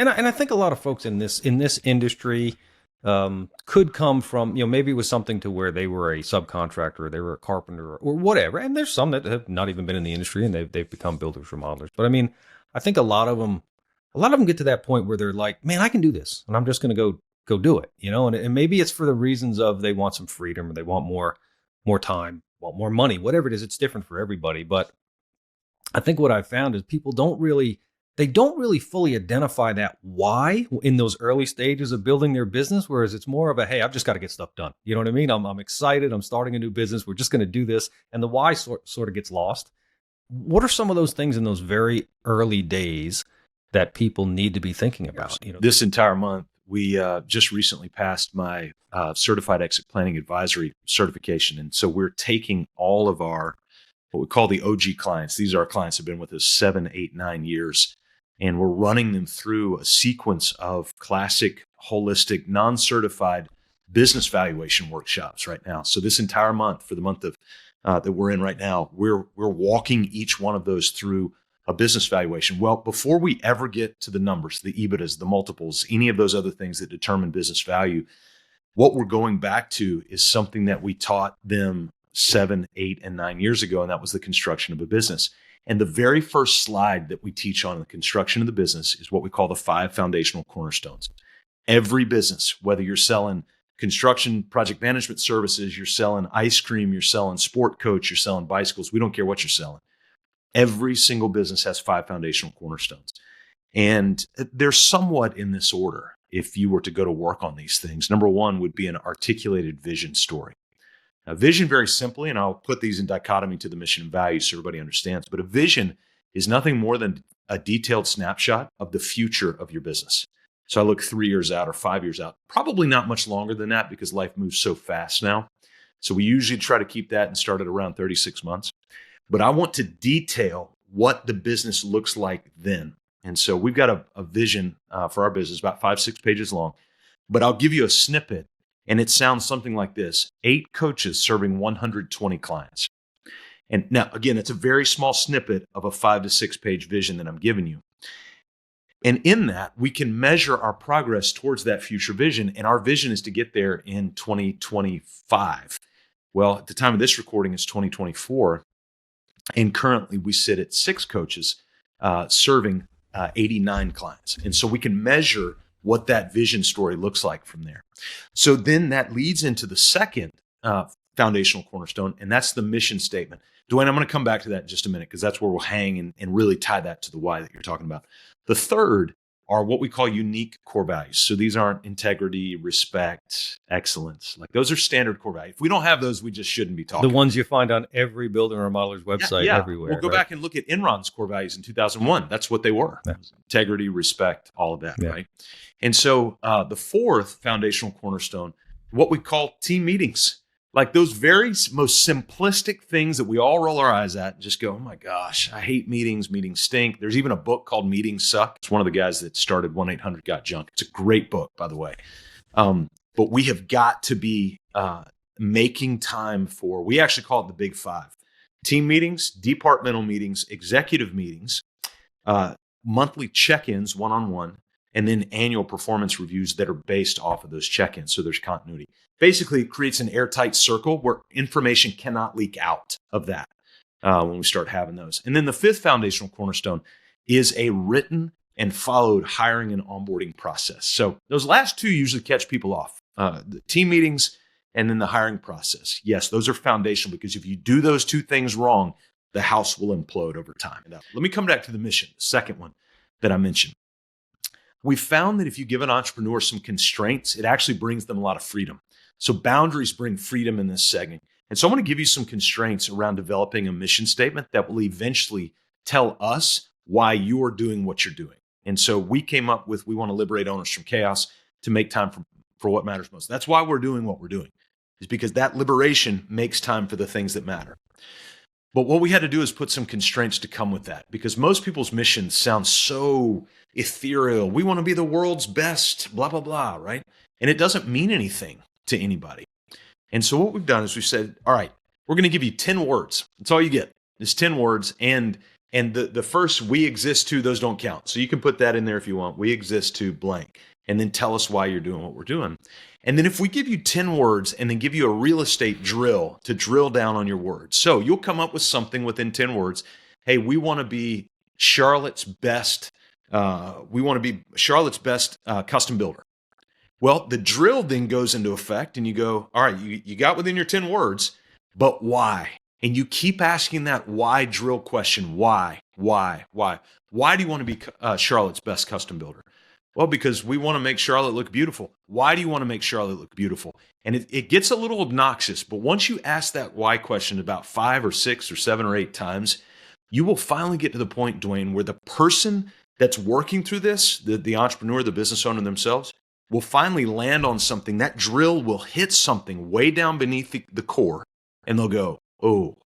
And I think a lot of folks in this industry could come from, maybe it was something to where they were a subcontractor, or they were a carpenter, or whatever. And there's some that have not even been in the industry and they've become builders, remodelers. But I mean, I think a lot of them get to that point where they're like, man, I can do this, and I'm just going to go do it, and maybe it's for the reasons of they want some freedom, or they want more time, want more money, whatever it is. It's different for everybody. But I think what I've found is people they don't really fully identify that why in those early stages of building their business, whereas it's more of a, hey, I've just got to get stuff done. You know what I mean? I'm excited. I'm starting a new business. We're just going to do this. And the why sort of gets lost. What are some of those things in those very early days that people need to be thinking about? This entire month, we just recently passed my Certified Exit Planning Advisory certification. And so we're taking all of our, what we call the OG clients. These are our clients who have been with us 7, 8, 9 years. And we're running them through a sequence of classic, holistic, non-certified business valuation workshops right now. So this entire month, for the month of that we're in right now, we're walking each one of those through a business valuation. Well, before we ever get to the numbers, the EBITDAs, the multiples, any of those other things that determine business value, what we're going back to is something that we taught them 7, 8, and 9 years ago, and that was the construction of a business. And the very first slide that we teach on the construction of the business is what we call the 5 Foundational Cornerstones. Every business, whether you're selling construction project management services, you're selling ice cream, you're selling sport coach, you're selling bicycles, we don't care what you're selling. Every single business has 5 foundational cornerstones. And they're somewhat in this order if you were to go to work on these things. Number 1 would be an articulated vision story. Now, vision, very simply, and I'll put these in dichotomy to the mission and values so everybody understands, but a vision is nothing more than a detailed snapshot of the future of your business. So I look 3 years out or 5 years out, probably not much longer than that because life moves so fast now. So we usually try to keep that and start at around 36 months. But I want to detail what the business looks like then. And so we've got a vision for our business, about 5-6 pages long, but I'll give you a snippet. And it sounds something like this: 8 coaches serving 120 clients. And now, again, it's a very small snippet of a 5 to 6 page vision that I'm giving you. And in that, we can measure our progress towards that future vision. And our vision is to get there in 2025. Well, at the time of this recording, it's 2024. And currently, we sit at 6 coaches serving 89 clients. And so we can measure what that vision story looks like from there. So then that leads into the second foundational cornerstone, and that's the mission statement. Dwayne, I'm going to come back to that in just a minute because that's where we'll hang and really tie that to the why that you're talking about. The third are what we call unique core values. So these aren't integrity, respect, excellence. Like those are standard core values. If we don't have those, we just shouldn't be talking. The ones you find on every builder or modeler's website everywhere. We'll go back and look at Enron's core values in 2001. That's what they were. Yeah. Integrity, respect, all of that, right? And so the fourth foundational cornerstone, what we call team meetings. Like those very most simplistic things that we all roll our eyes at and just go, oh my gosh, I hate meetings. Meetings stink. There's even a book called Meetings Suck. It's one of the guys that started 1-800-GOT-JUNK. It's a great book, by the way. But we have got to be making time for, we actually call it the Big 5. Team meetings, departmental meetings, executive meetings, monthly check-ins, one-on-one, and then annual performance reviews that are based off of those check-ins. So there's continuity. Basically, it creates an airtight circle where information cannot leak out of that when we start having those. And then the fifth foundational cornerstone is a written and followed hiring and onboarding process. So those last two usually catch people off. The team meetings and then the hiring process. Yes, those are foundational because if you do those two things wrong, the house will implode over time. Now, let me come back to the mission, the second one that I mentioned. We found that if you give an entrepreneur some constraints, it actually brings them a lot of freedom. So boundaries bring freedom in this segment. And so I'm going to give you some constraints around developing a mission statement that will eventually tell us why you're doing what you're doing. And so we came up with, we want to liberate owners from chaos to make time for what matters most. That's why we're doing what we're doing, is because that liberation makes time for the things that matter. But what we had to do is put some constraints to come with that, because most people's missions sound so ethereal. We want to be the world's best, blah, blah, blah, right? And it doesn't mean anything to anybody. And so what we've done is we said, all right, we're going to give you 10 words. That's all you get is 10 words. And And the first "we exist to," those don't count. So you can put that in there if you want. We exist to blank. And then tell us why you're doing what we're doing. And then if we give you 10 words and then give you a real estate drill to drill down on your words. So you'll come up with something within 10 words. Hey, we want to be Charlotte's best. We want to be Charlotte's best custom builder. Well, the drill then goes into effect and you go, all right, you got within your 10 words, but why? And you keep asking that why drill question. Why? Why do you want to be Charlotte's best custom builder? Well, because we want to make Charlotte look beautiful. Why do you want to make Charlotte look beautiful? And it gets a little obnoxious, but once you ask that why question about 5 or 6 or 7 or 8 times, you will finally get to the point, Dwayne, where the person that's working through this, the entrepreneur, the business owner themselves, will finally land on something. That drill will hit something way down beneath the core, and they'll go, oh,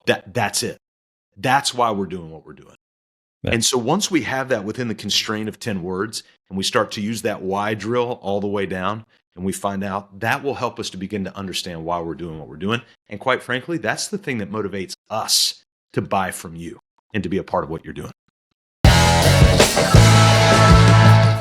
that's it. That's why we're doing what we're doing. Yeah. And so once we have that within the constraint of 10 words, and we start to use that why drill all the way down, and we find out, that will help us to begin to understand why we're doing what we're doing. And quite frankly, that's the thing that motivates us to buy from you and to be a part of what you're doing.